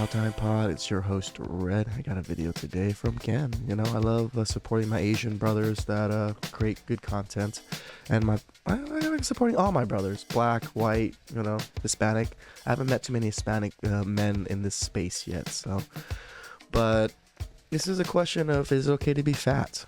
TheChowTimePod. It's your host, Red. I got a video today from Ken. You know, I love supporting my Asian brothers that create good content. And I like supporting all my brothers. Black, white, you know, Hispanic. I haven't met too many Hispanic men in this space yet, so. But this is a question of, is it okay to be fat?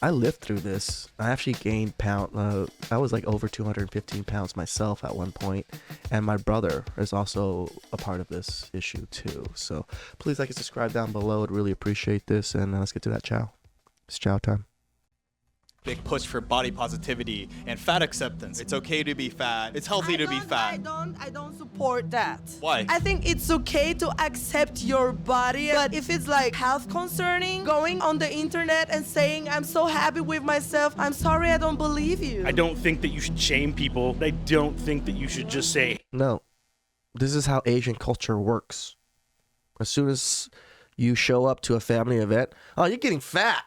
I lived through this. I actually gained I was like over 215 pounds myself at one point, and my brother is also a part of this issue too. So please like and subscribe down below. I'd really appreciate this, and let's get to that chow. It's chow time. Big push for body positivity and fat acceptance. It's okay to be fat. It's healthy to be fat. I don't support that. Why? I think it's okay to accept your body, but if it's like health concerning, going on the internet and saying, I'm so happy with myself, I'm sorry, I don't believe you. I don't think that you should shame people. I don't think that you should just say, No, this is how Asian culture works. As soon as you show up to a family event, oh, you're getting fat.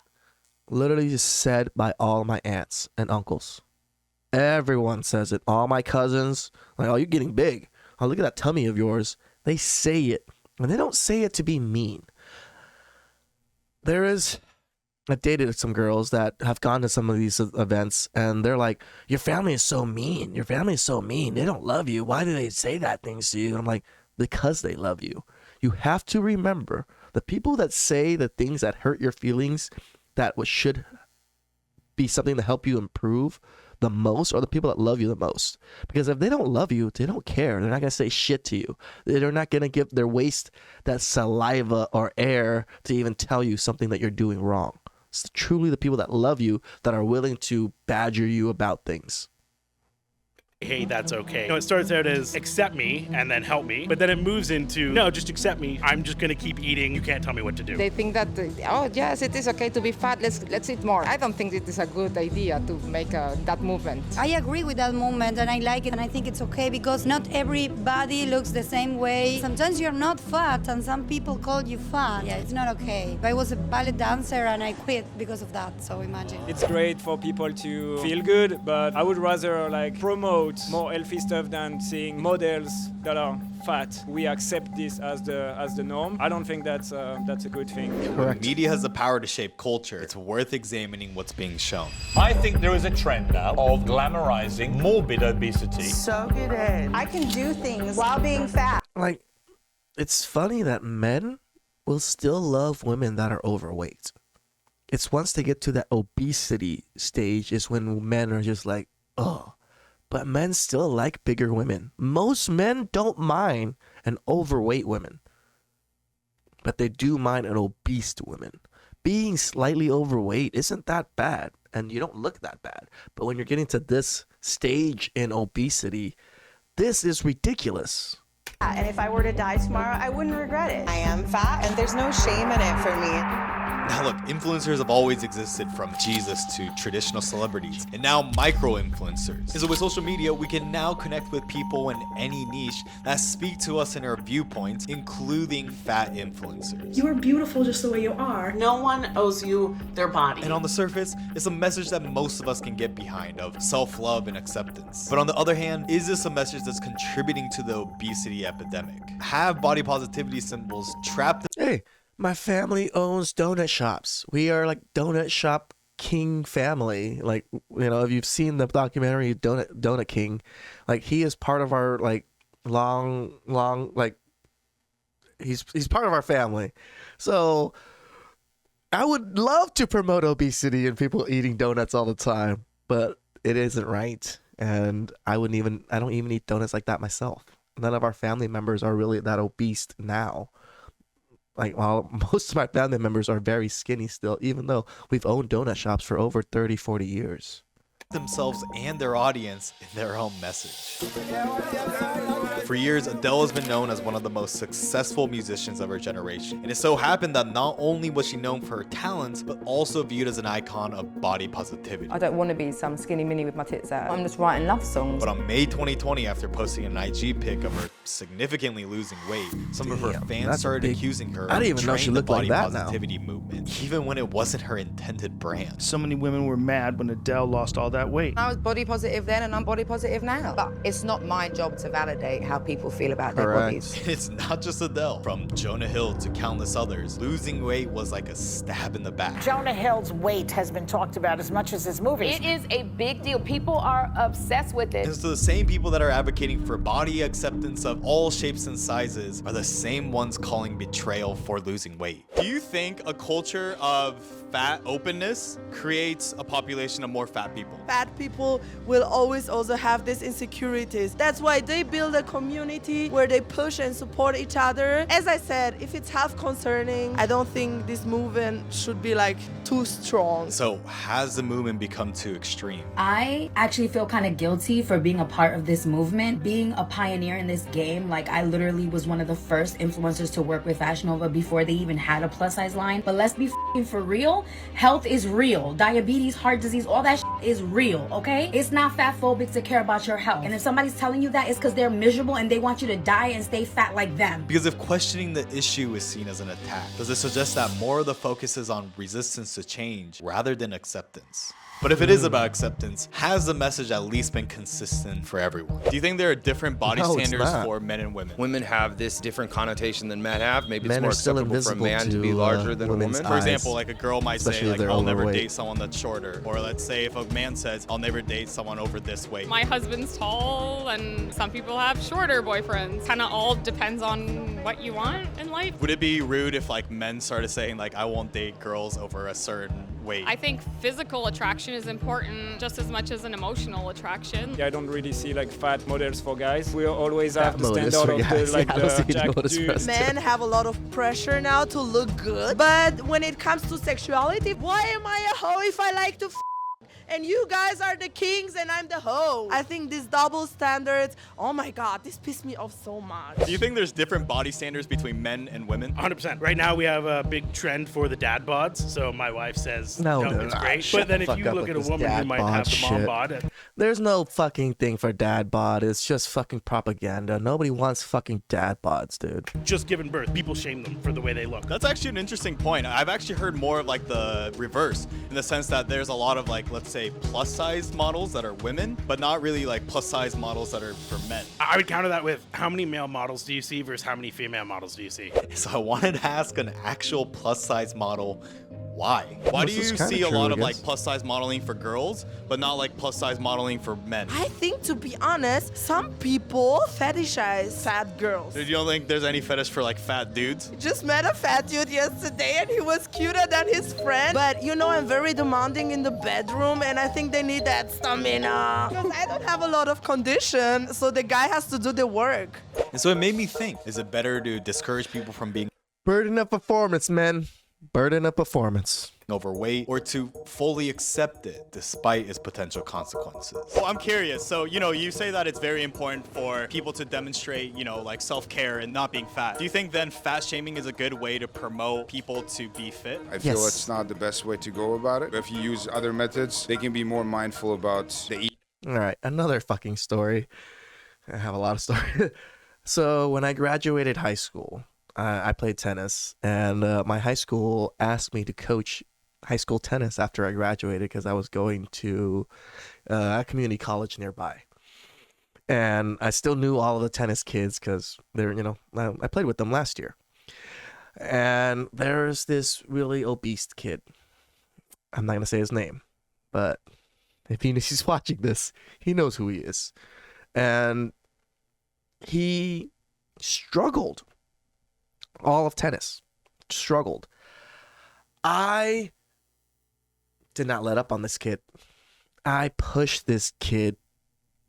Literally just said by all my aunts and uncles. Everyone says it. All my cousins, like, oh, you're getting big. Oh, look at that tummy of yours. They say it. And they don't say it to be mean. I've dated some girls that have gone to some of these events, and they're like, your family is so mean. Your family is so mean. They don't love you. Why do they say that things to you? And I'm like, because they love you. You have to remember, the people that say the things that hurt your feelings, that what should be something to help you improve the most, are the people that love you the most. Because if they don't love you, they don't care. They're not going to say shit to you. They're not going to give their waste that saliva or air to even tell you something that you're doing wrong. It's truly the people that love you that are willing to badger you about things. hey, that's okay. You know, it starts out as accept me and then help me, but then it moves into, no, just accept me. I'm just going to keep eating. You can't tell me what to do. They think that, oh, yes, it is okay to be fat. Let's eat more. I don't think it is a good idea to make that movement. I agree with that movement, and I like it, and I think it's okay because not everybody looks the same way. Sometimes you're not fat, and some people call you fat. Yeah, it's not okay. I was a ballet dancer, and I quit because of that, so imagine. It's great for people to feel good, but I would rather promote more healthy stuff than seeing models that are fat. We accept this as the norm. I don't think that's a good thing. Correct. Media has the power to shape culture. It's worth examining what's being shown. I think there is a trend now of glamorizing morbid obesity. Soak it in. I can do things while being fat. Like, it's funny that men will still love women that are overweight. It's once they get to that obesity stage is when men are just like, oh. But men still like bigger women. Most men don't mind an overweight woman. But they do mind an obese woman. Being slightly overweight isn't that bad. And you don't look that bad. But when you're getting to this stage in obesity, this is ridiculous. And if I were to die tomorrow, I wouldn't regret it. I am fat, and there's no shame in it for me. Now look, influencers have always existed, from Jesus to traditional celebrities, and now micro-influencers. So with social media, we can now connect with people in any niche that speak to us in our viewpoints, including fat influencers. You are beautiful just the way you are. No one owes you their body. And on the surface, it's a message that most of us can get behind, of self-love and acceptance. But on the other hand, is this a message that's contributing to the obesity epidemic? Have body positivity symbols trapped in— Hey, my family owns donut shops. We are like donut shop king family. Like, you know, if you've seen the documentary Donut King, like he is part of our long he's part of our family. So I would love to promote obesity and people eating donuts all the time, but it isn't right. And I don't even eat donuts like that myself. None of our family members are really that obese now. While most of my family members are very skinny still, even though we've owned donut shops for over 30, 40 years. Themselves and their audience in their own message. For years, Adele has been known as one of the most successful musicians of her generation. And it so happened that not only was she known for her talents, but also viewed as an icon of body positivity. I don't want to be some skinny mini with my tits out. I'm just writing love songs. But on May 2020, after posting an IG pic of her significantly losing weight, some of her fans started accusing her of betraying the body positivity movement, even when it wasn't her intended brand. So many women were mad when Adele lost all that that weight. I was body positive then and I'm body positive now. But it's not my job to validate how people feel about their bodies. It's not just Adele. From Jonah Hill to countless others, losing weight was like a stab in the back. Jonah Hill's weight has been talked about as much as his movies. It is a big deal. People are obsessed with it. And so the same people that are advocating for body acceptance of all shapes and sizes are the same ones calling betrayal for losing weight. Do you think a culture of fat openness creates a population of more fat people? Fat people will always also have these insecurities. That's why they build a community where they push and support each other. As I said, if it's health concerning, I don't think this movement should be like too strong. So has the movement become too extreme? I actually feel kind of guilty for being a part of this movement, being a pioneer in this game. Like, I literally was one of the first influencers to work with Fashion Nova before they even had a plus size line. But let's be for real. Health is real. Diabetes, heart disease, all that is real, okay? It's not fat phobic to care about your health. And if somebody's telling you that, it's because they're miserable and they want you to die and stay fat like them. Because if questioning the issue is seen as an attack, does it suggest that more of the focus is on resistance to change rather than acceptance? But if it is about acceptance, has the message at least been consistent for everyone? Do you think there are different body standards for men and women? Women have this different connotation than men have. Maybe Men it's are more still acceptable for a invisible man to be to, larger than a women's woman. For example, like a girl might say, Especially if like, they're I'll never overweight. date someone that's shorter. Or let's say if a man says, I'll never date someone over this weight. My husband's tall, and some people have shorter boyfriends. Kind of all depends on what you want in life. Would it be rude if like men started saying like, I won't date girls over a certain weight? I think physical attraction is important just as much as an emotional attraction. Yeah, I don't really see like fat models for guys. We always have the models standard for of guys. the like Yeah, I don't see the any jack models dude. for us. Men have a lot of pressure now to look good. But when it comes to sexuality, why am I a hoe if I like to and you guys are the kings and I'm the hoe? I think these double standards, oh my God, this pissed me off so much. Do you think there's different body standards between men and women? 100%. Right now we have a big trend for the dad bods. So my wife says, No, it's great. shut But then the if fuck you up look with at a this woman who dad might bod have the mom shit. bod, There's no fucking thing for dad bod. It's just fucking propaganda. Nobody wants fucking dad bods, dude. just given birth, people shame them for the way they look. That's actually an interesting point. I've actually heard more of like the reverse in the sense that there's a lot of like, let's say plus size models that are women, but not really like plus size models that are for men. I would counter that with how many male models do you see versus how many female models do you see? So I wanted to ask an actual plus size model, why? Why do This you is kinda see a true, lot I of like guess. plus size modeling for girls, but not like plus size modeling for men? I think, to be honest, some people fetishize fat girls. Dude, you don't think there's any fetish for like fat dudes? Just met a fat dude yesterday and he was cuter than his friend. But you know, I'm very demanding in the bedroom and I think they need that stamina. Because I don't have a lot of condition, so the guy has to do the work. And so it made me think, is it better to discourage people from being Burden of performance, men. Burden of performance. overweight, or to fully accept it despite its potential consequences? Well, I'm curious. So, you say that it's very important for people to demonstrate, like self-care and not being fat. Do you think then fat shaming is a good way to promote people to be fit? I feel it's not the best way to go about it. If you use other methods, they can be more mindful about the eating. All right, another fucking story. I have a lot of stories. So when I graduated high school, I played tennis, and my high school asked me to coach high school tennis after I graduated because I was going to a community college nearby. And I still knew all of the tennis kids because they're, I played with them last year. And there's this really obese kid. I'm not going to say his name, but if he's watching this, he knows who he is. And he struggled. All of tennis. Struggled. I did not let up on this kid. I pushed this kid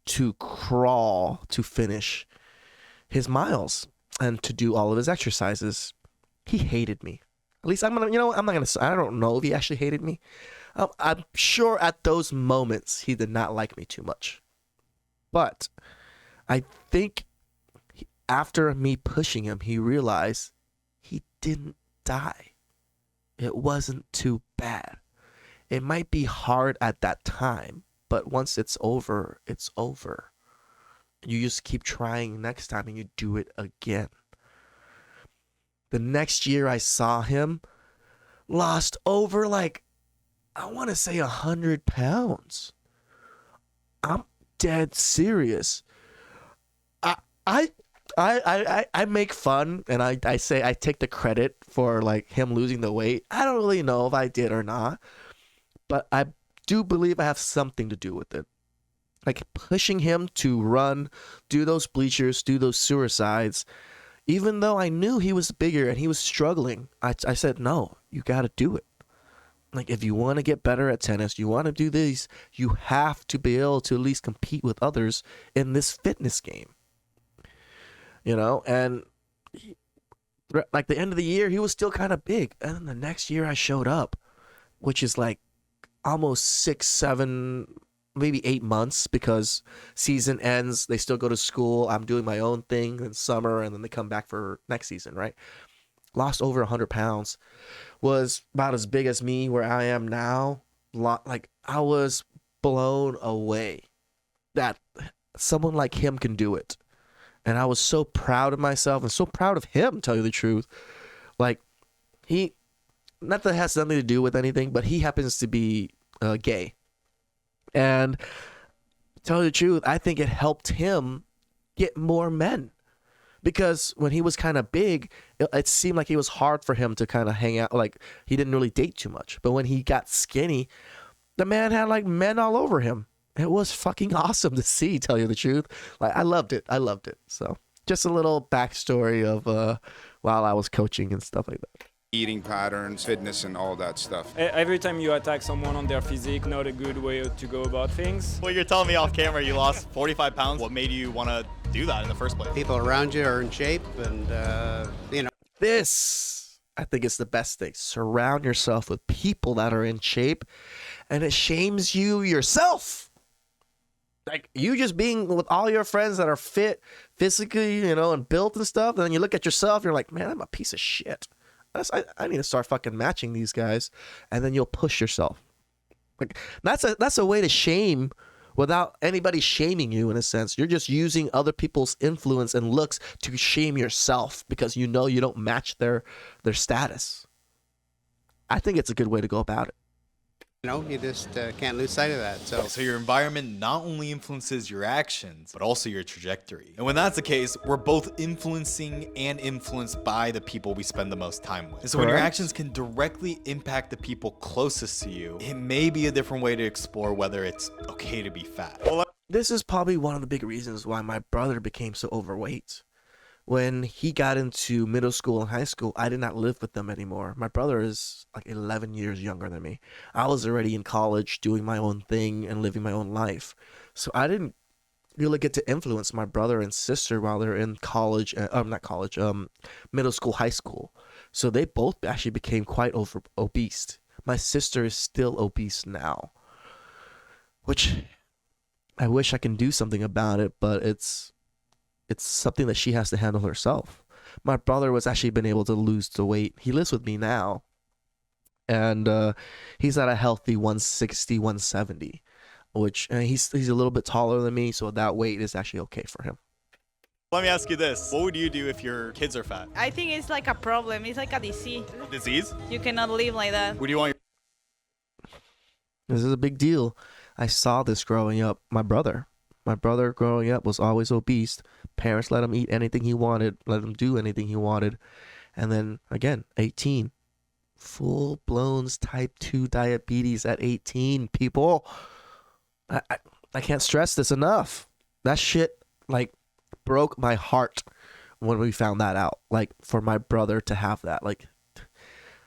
to crawl to finish his miles and to do all of his exercises. He hated me. At least I don't know if he actually hated me. I'm sure at those moments he did not like me too much. But I think after me pushing him, he realized he didn't die. It wasn't too bad. It might be hard at that time, but once it's over, it's over. You just keep trying next time and you do it again. The next year I saw him, lost over I want to say 100 pounds. I'm dead serious. I make fun and I say I take the credit for like him losing the weight. I don't really know if I did or not, but I do believe I have something to do with it. Like pushing him to run, do those bleachers, do those suicides, even though I knew he was bigger and he was struggling. I said, no, you got to do it. Like, if you want to get better at tennis, you want to do these, you have to be able to at least compete with others in this fitness game. You know, and like the end of the year, he was still kind of big. And then the next year I showed up, which is like almost 6, 7, maybe 8 months, because season ends, they still go to school. I'm doing my own thing in summer, and then they come back for next season, right? Lost over 100 pounds. Was about as big as me where I am now. Like, I was blown away that someone like him can do it. And I was so proud of myself and so proud of him, to tell you the truth. Like, not that it has nothing to do with anything, but he happens to be gay. And to tell you the truth, I think it helped him get more men. Because when he was kind of big, it seemed like it was hard for him to kind of hang out. Like, he didn't really date too much. But when he got skinny, the man had like men all over him. It was fucking awesome to see, tell you the truth. Like, I loved it. So just a little backstory of while I was coaching and stuff like that. Eating patterns, fitness, and all that stuff. Every time you attack someone on their physique, not a good way to go about things. Well, you're telling me off camera you lost 45 pounds. What made you want to do that in the first place? People around you are in shape, and, you know. This, I think, is the best thing. Surround yourself with people that are in shape, and it shames you yourself. Like, you just being with all your friends that are fit physically, you know, and built and stuff, and then you look at yourself, you're like, man, I'm a piece of shit. I need to start fucking matching these guys, and then you'll push yourself. Like, that's a way to shame without anybody shaming you, in a sense. You're just using other people's influence and looks to shame yourself because you know you don't match their status. I think it's a good way to go about it. You know, you just can't lose sight of that. So your environment not only influences your actions, but also your trajectory. And when that's the case, we're both influencing and influenced by the people we spend the most time with. And so when your actions can directly impact the people closest to you, it may be a different way to explore whether it's okay to be fat. This is probably one of the big reasons why my brother became so overweight. When he got into middle school and high school, I did not live with them anymore. My brother is like 11 years younger than me. I was already in college doing my own thing and living my own life. So I didn't really get to influence my brother and sister while they're in college, middle school, high school. So they both actually became quite obese. My sister is still obese now, which I wish I can do something about it, but it's something that she has to handle herself. My brother was actually been able to lose the weight. He lives with me now, and he's at a healthy 160, 170, which he's a little bit taller than me, so that weight is actually okay for him. Let me ask you this. What would you do if your kids are fat? I think it's like a problem. It's like a disease. Disease? You cannot live like that. What do you want This is a big deal. I saw this growing up. My brother growing up was always obese. Parents let him eat anything he wanted, let him do anything he wanted. And then, again, 18. Full-blown type 2 diabetes at 18, people. I can't stress this enough. That shit, like, broke my heart when we found that out. Like, for my brother to have that. Like,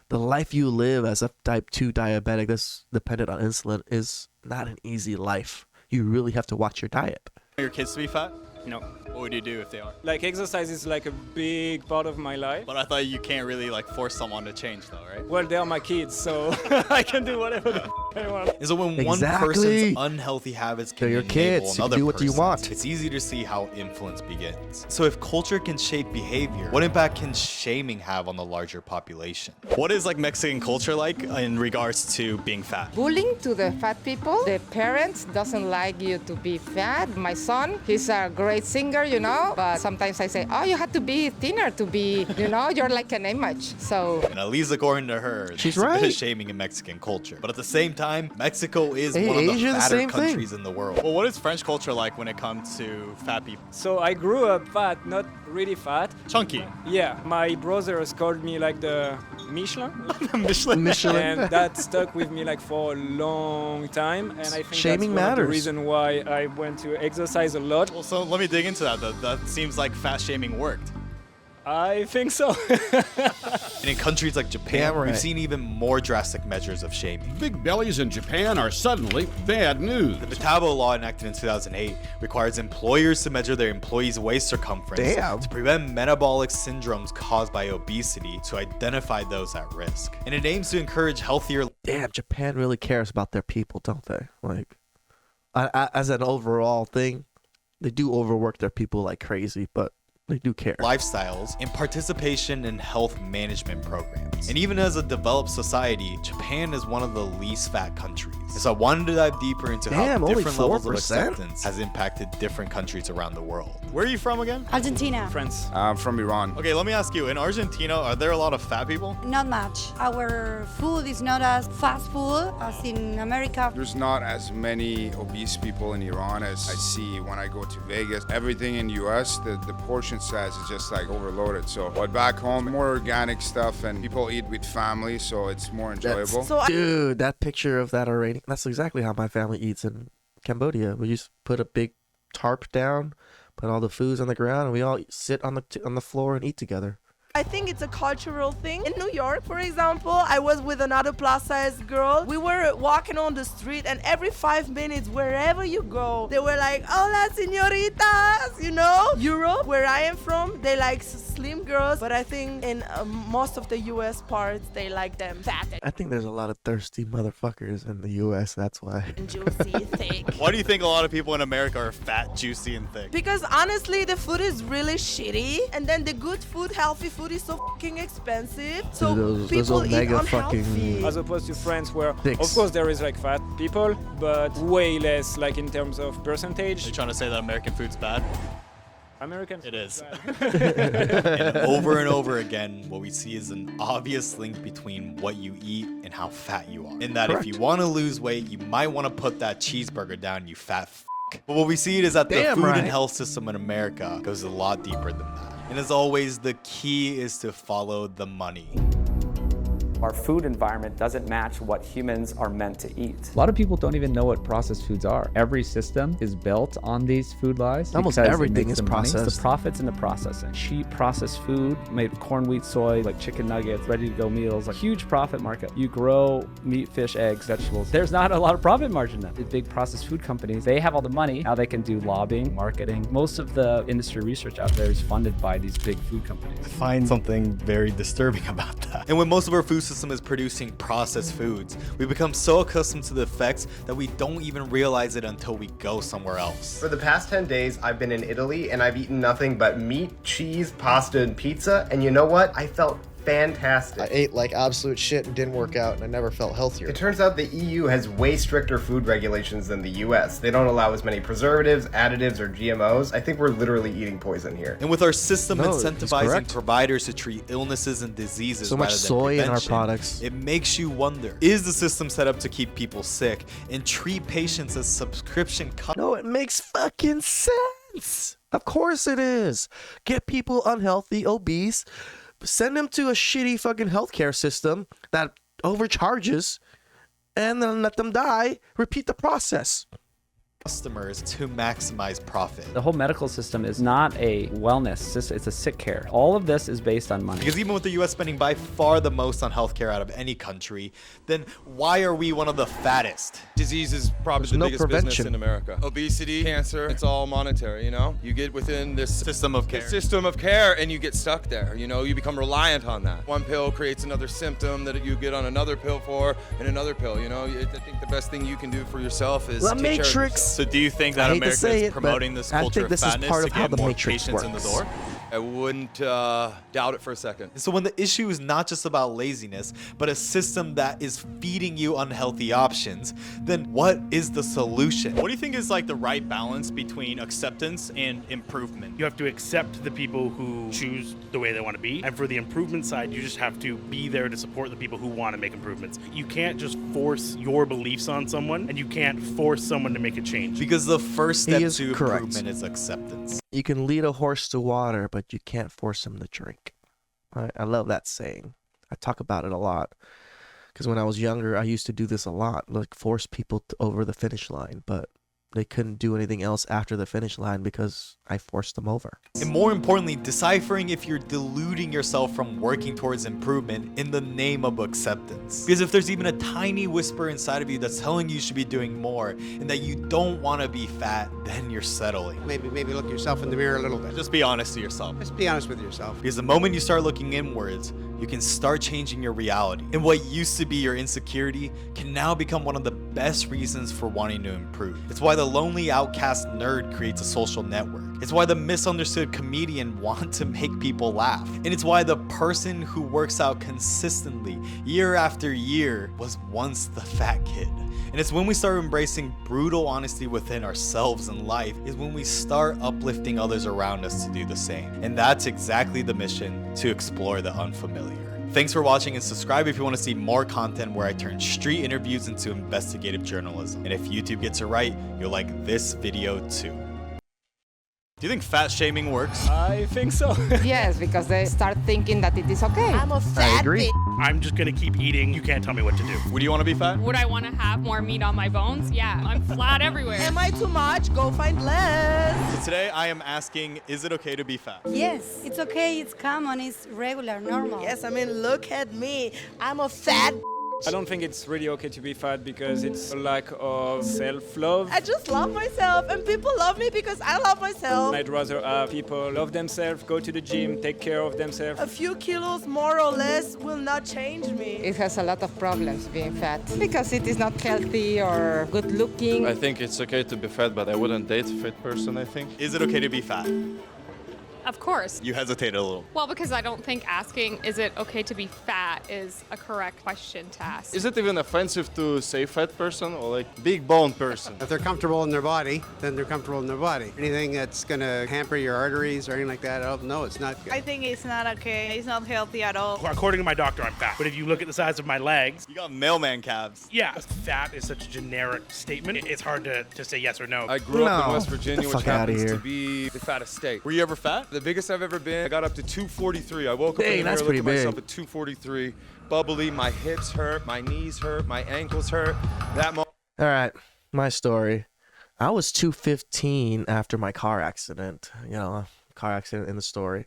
the life you live as a type 2 diabetic that's dependent on insulin is not an easy life. You really have to watch your diet. your kids to be fat? No. What would you do if they are? Like, exercise is like a big part of my life. But I thought you can't really like force someone to change though, right? Well, they are my kids, so I can do whatever the I want. And so when one person's unhealthy habits can your enable kids, you another can do what you person's, want. it's easy to see how influence begins. So if culture can shape behavior, what impact can shaming have on the larger population? What is like Mexican culture like in regards to being fat? Bullying to the fat people. The parents doesn't like you to be fat. My son, he's a great great singer, but sometimes I say, oh, you have to be thinner to be, you're like an image. So. And at least according to her, she's there's a bit right. of shaming in Mexican culture. But at the same time, Mexico is Hey, one of the Asia, the fatter same thing. countries in the world. Well, what is French culture like when it comes to fat people? So I grew up fat, not really fat. Chunky. Yeah, my brothers called me like the Michelin. Michelin. And that stuck with me like for a long time. And I think Shaming that's one of the matters. reason why I went to exercise a lot. Well, so let me dig into that. That seems like fat shaming worked. I think so. And in countries like Japan, Damn right. we've seen even more drastic measures of shaming. Big bellies in Japan are suddenly bad news. The Metabo law enacted in 2008 requires employers to measure their employees' waist circumference to prevent metabolic syndromes caused by obesity to identify those at risk. And it aims to encourage healthier. Damn, Japan really cares about their people, don't they? Like, as an overall thing, they do overwork their people like crazy, but they do care. Lifestyles and participation in health management programs. And even as a developed society, Japan is one of the least fat countries. And so I wanted to dive deeper into how Damn, only different levels of 4%? acceptance has impacted different countries around the world. Where are you from again? Argentina. France. I'm from Iran. Okay, let me ask you. In Argentina, are there a lot of fat people? Not much. Our food is not as fast food as in America. There's not as many obese people in Iran as I see when I go to Vegas. Everything in US, the portion size is just like overloaded. So, but back home, more organic stuff and people eat with family, so it's more enjoyable. Dude, that picture of that already, that's exactly how my family eats in Cambodia. We just put a big tarp down, put all the foods on the ground, and we all sit on the floor and eat together. I think it's a cultural thing. In New York, for example, I was with another plus-size girl. We were walking on the street, and every 5 minutes, wherever you go, they were like, "Hola, señoritas," Europe, where I am from, they like slim girls, but I think in most of the U.S. parts, they like them fat I think there's a lot of thirsty motherfuckers in the U.S., that's why. and juicy, thick. Why do you think a lot of people in America are fat, juicy, and thick? Because honestly, the food is really shitty, and then the good food, healthy food is so fucking expensive. So Those people eat omega unhealthy. fucking As opposed to France, where Dicks. of course there is like fat people, but way less like in terms of percentage. Are you trying to say that American food's bad? American. It is. And over and over again, what we see is an obvious link between what you eat and how fat you are. In that Correct. if you want to lose weight, you might want to put that cheeseburger down, you fat f***. But what we see is that the Damn food right. and health system in America goes a lot deeper than that. And as always, the key is to follow the money. Our food environment doesn't match what humans are meant to eat. A lot of people don't even know what processed foods are. Every system is built on these food lies. Almost because it everything makes is the money. It's processed. the profits in the processing. Cheap processed food made with corn, wheat, soy, like chicken nuggets, ready-to-go meals, a huge profit market. You grow meat, fish, eggs, vegetables. There's not a lot of profit margin then. The big processed food companies, they have all the money. Now they can do lobbying, marketing. Most of the industry research out there is funded by these big food companies. I find something very disturbing about that. And when most of our food system is producing processed foods, we become so accustomed to the effects that we don't even realize it until we go somewhere else. For the past 10 days, I've been in Italy and I've eaten nothing but meat, cheese, pasta, and pizza. And you know what? I felt fantastic. I ate like absolute shit and didn't work out, and I never felt healthier. It turns out the EU has way stricter food regulations than the US. They don't allow as many preservatives, additives, or GMOs. I think we're literally eating poison here. And with our system No, he's incentivizing correct. providers to treat illnesses and diseases So much rather than soy in our prevention, products. it makes you wonder, is the system set up to keep people sick and treat patients as subscription No, it makes fucking sense. Of course it is. Get people unhealthy, obese, send them to a shitty fucking healthcare system that overcharges, and then let them die. Repeat the process. customers to maximize profit. The whole medical system is not a wellness system, it's a sick care. All of this is based on money. Because even with the US spending by far the most on healthcare out of any country, then why are we one of the fattest? Disease is probably There's the no biggest business prevention. in America. Obesity, cancer, it's all monetary, you know? You get within this System of care. system of care and you get stuck there, you know? You become reliant on that. One pill creates another symptom that you get on another pill for and another pill, you know? I think the best thing you can do for yourself is The take care of Matrix. yourself. So do you think I that hate to America say is it, but promoting this I culture think of this is fatness part to of how get the more Matrix patients in the works. door? I wouldn't doubt it for a second. So when the issue is not just about laziness, but a system that is feeding you unhealthy options, then what is the solution? What do you think is like the right balance between acceptance and improvement? You have to accept the people who choose the way they want to be. And for the improvement side, you just have to be there to support the people who want to make improvements. You can't just force your beliefs on someone, and you can't force someone to make a change. Because the first step is to correct. improvement is acceptance. You can lead a horse to water, but you can't force him to drink. I love that saying. I talk about it a lot. Because when I was younger, I used to do this a lot, like force people over the finish line, but they couldn't do anything else after the finish line because I forced them over. And more importantly, deciphering if you're deluding yourself from working towards improvement in the name of acceptance. Because if there's even a tiny whisper inside of you that's telling you should be doing more and that you don't want to be fat, then you're settling. Maybe look yourself in the mirror a little bit. Just be honest to yourself. Just be honest with yourself. Because the moment you start looking inwards, you can start changing your reality. And what used to be your insecurity can now become one of the best reasons for wanting to improve. It's why the lonely outcast nerd creates a social network. It's why the misunderstood comedian wants to make people laugh. And it's why the person who works out consistently year after year was once the fat kid. And it's when we start embracing brutal honesty within ourselves and life is when we start uplifting others around us to do the same. And that's exactly the mission, to explore the unfamiliar. Thanks for watching, and subscribe if you want to see more content where I turn street interviews into investigative journalism. And if YouTube gets it right, you'll like this video too. Do you think fat shaming works? I think so. Yes, because they start thinking that it is okay. I'm a fat bitch. I'm just going to keep eating. You can't tell me what to do. Would you want to be fat? Would I want to have more meat on my bones? Yeah, I'm flat everywhere. Am I too much? Go find less. So today I am asking, is it okay to be fat? Yes, it's okay, it's common, it's regular, normal. Yes, I mean, look at me. I'm a fat I don't think it's really okay to be fat because it's a lack of self-love. I just love myself, and people love me because I love myself. I'd rather have people love themselves, go to the gym, take care of themselves. A few kilos more or less will not change me. It has a lot of problems being fat because it is not healthy or good looking. I think it's okay to be fat, but I wouldn't date a fit person, I think. Is it okay to be fat? Of course. You hesitated a little. Well, because I don't think asking, is it okay to be fat, is a correct question to ask. Is it even offensive to say fat person or like big bone person? If they're comfortable in their body, then they're comfortable in their body. Anything that's going to hamper your arteries or anything like that, no, it's not good. I think it's not okay. It's not healthy at all. According to my doctor, I'm fat. But if you look at the size of my legs, you got mailman calves. Yeah, fat is such a generic statement. It's hard to say yes or no. I grew up in West Virginia, which happens here. to be the fattest state. Were you ever fat? The biggest I've ever been. I got up to 243. I woke up Dang, in the that's mirror, looked pretty at myself big. at 243. Bubbly, my hips hurt, my knees hurt, my ankles hurt. That All right, my story. I was 215 after my car accident. You know, car accident in the story.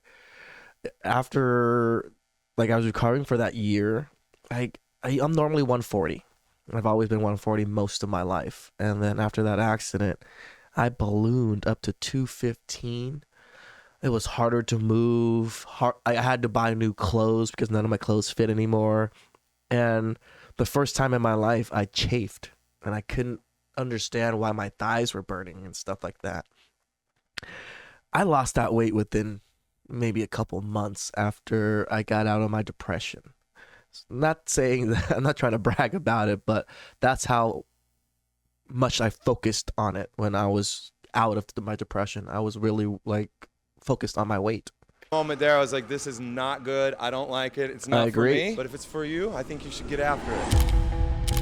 After, like, I was recovering for that year. I'm normally 140. I've always been 140 most of my life. And then after that accident, I ballooned up to 215. It was harder to move. I had to buy new clothes because none of my clothes fit anymore. And the first time in my life, I chafed. And I couldn't understand why my thighs were burning and stuff like that. I lost that weight within maybe a couple months after I got out of my depression. Not saying that, I'm not trying to brag about it, but that's how much I focused on it when I was out of my depression. I was really like focused on my weight. moment there, I was like, this is not good. I don't like it. It's not for me. But if it's for you, I think you should get after it.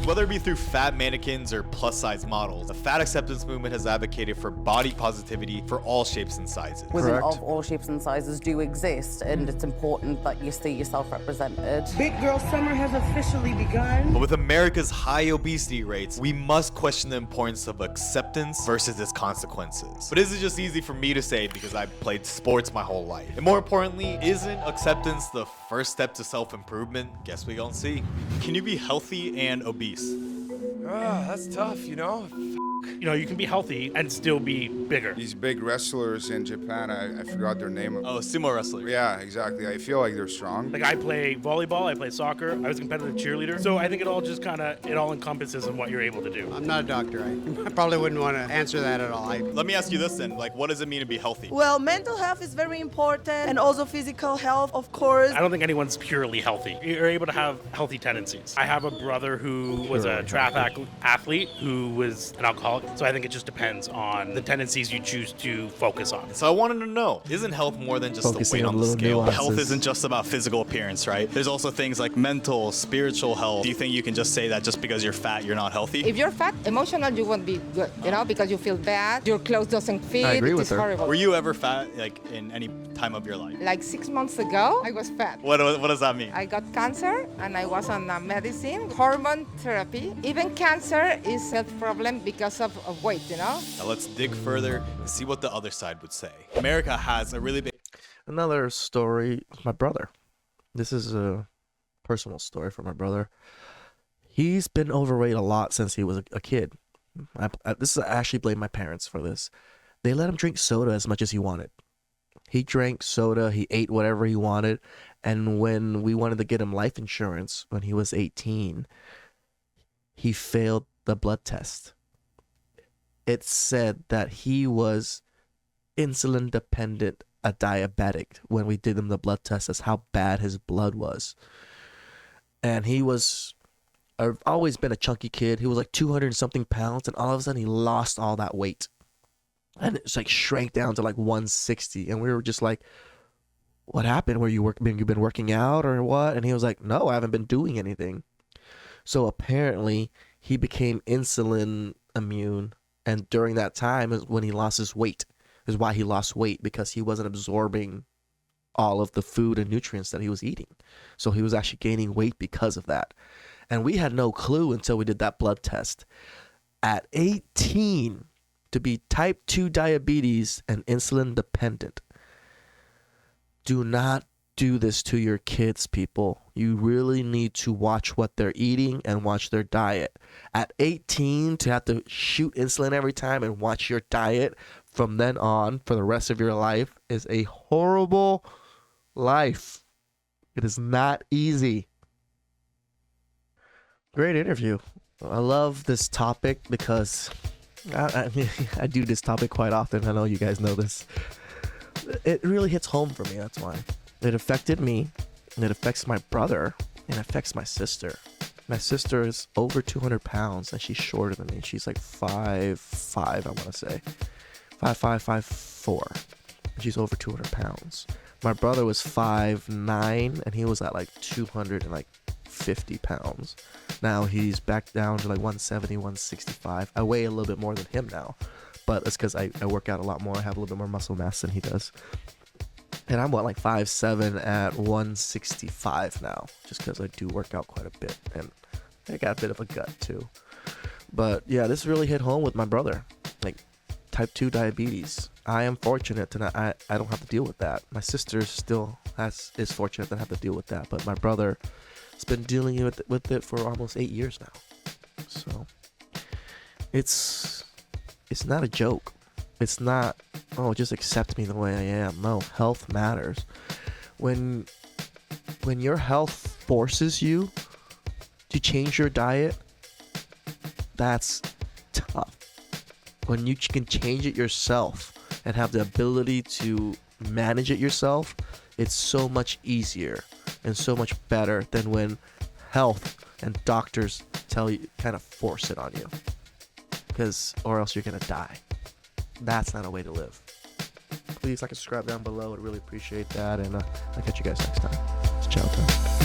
Whether it be through fat mannequins or plus-size models, the fat acceptance movement has advocated for body positivity for all shapes and sizes. Women of all shapes and sizes do exist, and it's important that you see yourself represented. Big girl summer has officially begun. But with America's high obesity rates, we must question the importance of acceptance versus its consequences. But is it just easy for me to say because I played sports my whole life? And more importantly, isn't acceptance the first step to self-improvement? Guess we gonna see. Can you be healthy and obese? That's tough, you know? You can be healthy and still be bigger. These big wrestlers in Japan, I forgot their name. Oh, sumo wrestler. Yeah, exactly. I feel like they're strong. Like I play volleyball, I play soccer, I was a competitive cheerleader. So I think it all encompasses in what you're able to do. I'm not a doctor. I probably wouldn't want to answer that at all. Let me ask you this then. Like, what does it mean to be healthy? Well, mental health is very important, and also physical health, of course. I don't think anyone's purely healthy. You're able to have healthy tendencies. I have a brother who was a track athlete who was an alcoholic. So I think it just depends on the tendencies you choose to focus on. So I wanted to know, isn't health more than just Focusing the weight on on the little scale? nuances. Health isn't just about physical appearance, right? There's also things like mental, spiritual health. Do you think you can just say that just because you're fat, you're not healthy? If you're fat, emotional, you won't be good, because you feel bad, your clothes doesn't fit, I agree with it's her. horrible. Were you ever fat, like, in any time of your life? Like 6 months ago, I was fat. What does that mean? I got cancer and I was on medicine, hormone therapy. Even cancer is a problem because of weight, Now let's dig further and see what the other side would say. America has a really big... Another story, my brother. This is a personal story for my brother. He's been overweight a lot since he was a kid. I actually blame my parents for this. They let him drink soda as much as he wanted. He drank soda, he ate whatever he wanted, and when we wanted to get him life insurance when he was 18, he failed the blood test. It said that he was insulin dependent, a diabetic, when we did him the blood test. That's how bad his blood was. And I've always been a chunky kid. He was like 200 and something pounds, and all of a sudden he lost all that weight. And it's like shrank down to like 160. And we were just like, what happened? You've been working out or what? And he was like, no, I haven't been doing anything. So apparently he became insulin immune. And during that time is when he lost his weight. Is why he lost weight, because he wasn't absorbing all of the food and nutrients that he was eating. So he was actually gaining weight because of that. And we had no clue until we did that blood test. At 18, to be type 2 diabetes and insulin dependent. Do not do this to your kids, people. You really need to watch what they're eating and watch their diet. At 18, to have to shoot insulin every time and watch your diet from then on for the rest of your life is a horrible life. It is not easy. Great interview. I love this topic because I do this topic quite often. I know you guys know this. It really hits home for me, that's why. It affected me, and it affects my brother, and it affects my sister. My sister is over 200 pounds, and she's shorter than me. She's like 5'5", I want to say. 5'5", 5'4". She's over 200 pounds. My brother was 5'9", and he was at like 250 pounds. Now he's back down to like 170, 165. I weigh a little bit more than him now, but it's because I work out a lot more. I have a little bit more muscle mass than he does. And I'm like 5'7" at 165 now, just because I do work out quite a bit, and I got a bit of a gut too. But yeah, this really hit home with my brother, like type 2 diabetes. I am fortunate to not, I don't have to deal with that. My sister still is fortunate to have to deal with that, but my brother has been dealing with it for almost 8 years now. So it's not a joke. It's not, oh, just accept me the way I am. No, health matters. When your health forces you to change your diet, that's tough. When you can change it yourself and have the ability to manage it yourself, it's so much easier and so much better than when health and doctors tell you, kind of force it on you, or else you're gonna die. That's not a way to live. Please like and subscribe down below. I'd really appreciate that, and I'll catch you guys next time. It's chow time.